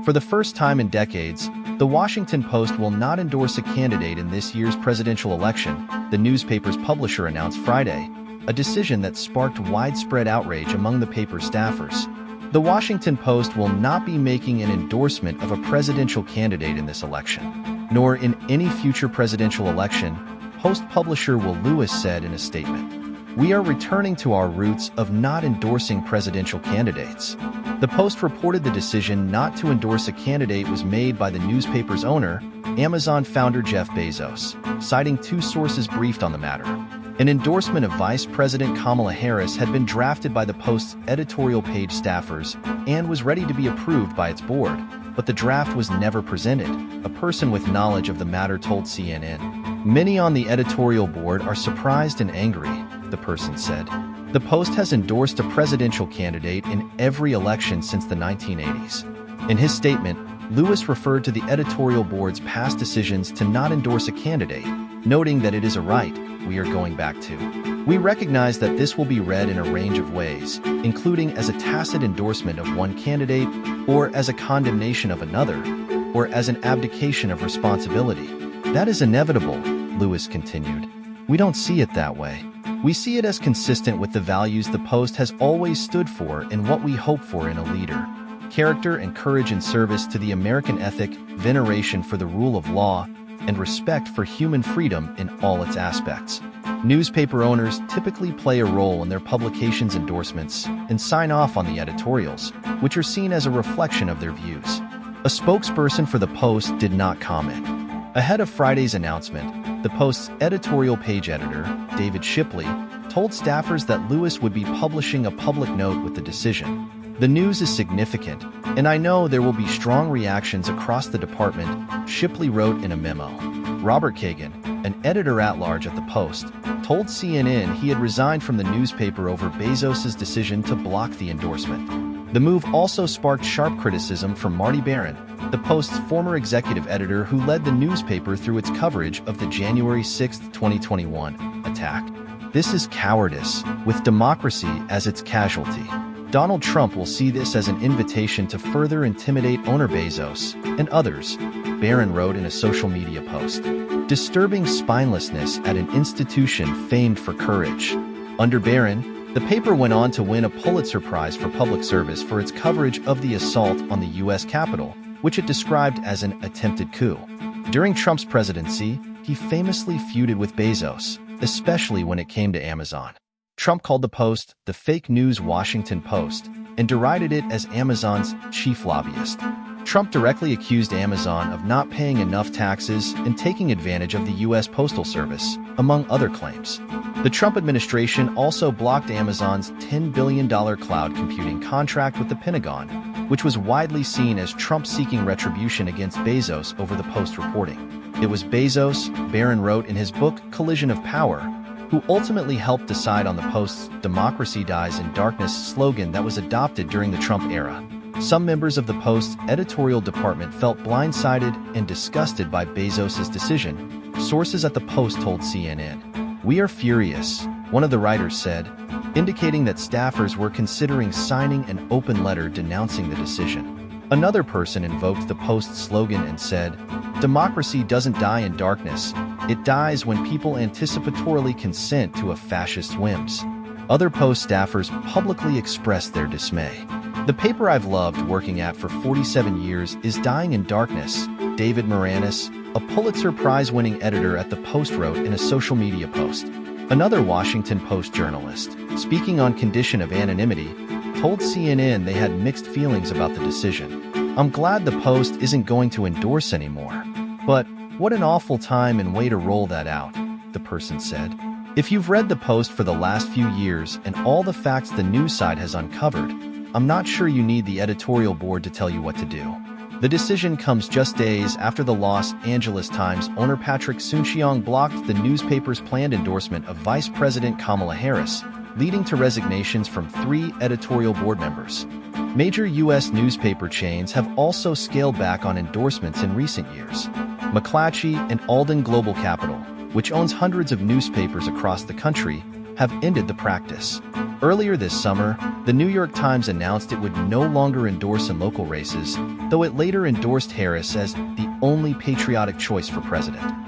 For the first time in decades, the Washington Post will not endorse a candidate in this year's presidential election, the newspaper's publisher announced Friday, a decision that sparked widespread outrage among the paper's staffers. The Washington Post will not be making an endorsement of a presidential candidate in this election, nor in any future presidential election, Post publisher Will Lewis said in a statement. We are returning to our roots of not endorsing presidential candidates. The Post reported the decision not to endorse a candidate was made by the newspaper's owner, Amazon founder Jeff Bezos, citing two sources briefed on the matter. An endorsement of Vice President Kamala Harris had been drafted by the Post's editorial page staffers and was ready to be approved by its board, but the draft was never presented, a person with knowledge of the matter told CNN. Many on the editorial board are surprised and angry, the person said. The Post has endorsed a presidential candidate in every election since the 1980s. In his statement, Lewis referred to the editorial board's past decisions to not endorse a candidate, noting that it is a right we are going back to. We recognize that this will be read in a range of ways, including as a tacit endorsement of one candidate, or as a condemnation of another, or as an abdication of responsibility. That is inevitable, Lewis continued. We don't see it that way. We see it as consistent with the values the Post has always stood for and what we hope for in a leader. Character and courage in service to the American ethic, veneration for the rule of law, and respect for human freedom in all its aspects. Newspaper owners typically play a role in their publications' endorsements and sign off on the editorials, which are seen as a reflection of their views. A spokesperson for the Post did not comment. Ahead of Friday's announcement, the Post's editorial page editor, David Shipley, told staffers that Lewis would be publishing a public note with the decision. The news is significant, and I know there will be strong reactions across the department, Shipley wrote in a memo. Robert Kagan, an editor-at-large at the Post, told CNN he had resigned from the newspaper over Bezos's decision to block the endorsement. The move also sparked sharp criticism from Marty Baron, the Post's former executive editor who led the newspaper through its coverage of the January 6, 2021 attack. This is cowardice, with democracy as its casualty. Donald Trump will see this as an invitation to further intimidate owner Bezos and others, Barron wrote in a social media post. Disturbing spinelessness at an institution famed for courage. Under Barron, the paper went on to win a Pulitzer Prize for public service for its coverage of the assault on the U.S. Capitol, which it described as an attempted coup. During Trump's presidency, he famously feuded with Bezos, especially when it came to Amazon. Trump called the Post the fake news Washington Post and derided it as Amazon's chief lobbyist. Trump directly accused Amazon of not paying enough taxes and taking advantage of the U.S. Postal Service, among other claims. The Trump administration also blocked Amazon's $10 billion cloud computing contract with the Pentagon, which was widely seen as Trump seeking retribution against Bezos over the Post reporting. It was Bezos, Barron wrote in his book Collision of Power, who ultimately helped decide on the Post's "Democracy Dies in Darkness" slogan that was adopted during the Trump era. Some members of the Post's editorial department felt blindsided and disgusted by Bezos's decision, sources at the Post told CNN. We are furious, one of the writers said, indicating that staffers were considering signing an open letter denouncing the decision. Another person invoked the Post slogan and said, "Democracy doesn't die in darkness. It dies when people anticipatorily consent to a fascist's whims." Other Post staffers publicly expressed their dismay. The paper I've loved working at for 47 years is dying in darkness, David Moranis, a Pulitzer Prize-winning editor at the Post wrote in a social media post. Another Washington Post journalist, speaking on condition of anonymity, told CNN they had mixed feelings about the decision. I'm glad the Post isn't going to endorse anymore. But what an awful time and way to roll that out, the person said. If you've read the Post for the last few years and all the facts the news side has uncovered, I'm not sure you need the editorial board to tell you what to do. The decision comes just days after the Los Angeles Times owner Patrick Soon-Shiong blocked the newspaper's planned endorsement of Vice President Kamala Harris, leading to resignations from 3 editorial board members. Major U.S. newspaper chains have also scaled back on endorsements in recent years. McClatchy and Alden Global Capital, which owns hundreds of newspapers across the country, have ended the practice. Earlier this summer, the New York Times announced it would no longer endorse in local races, though it later endorsed Harris as the only patriotic choice for president.